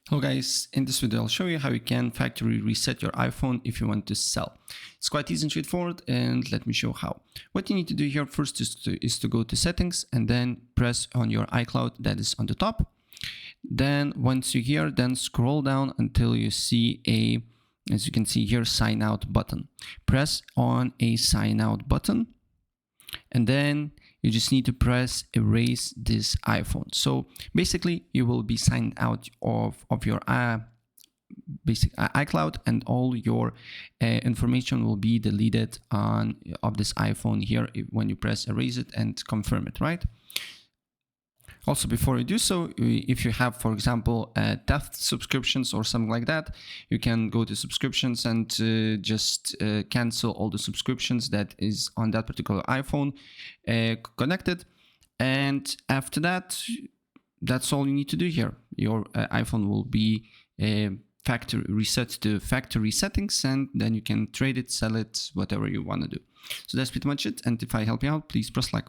Hello guys, in this video I'll show you how you can factory reset your iPhone if you want to sell. It's quite easy and straightforward, and let me show how. What you need to do here first is to go to settings and then press on your iCloud that is on the top. Then once you're here, then scroll down until you see a, as you can see here, sign out button. Press on a sign out button and then you just need to press erase this iPhone. So basically you will be signed out of your basic iCloud, and all your information will be deleted of this iPhone here when you press erase it and confirm it, right? Also, before you do so, if you have, for example, theft subscriptions or something like that, you can go to subscriptions and just cancel all the subscriptions that is on that particular iPhone connected. And after that, that's all you need to do here. Your iPhone will be factory reset to factory settings, and then you can trade it, sell it, whatever you want to do. So that's pretty much it. And if I help you out, please press like.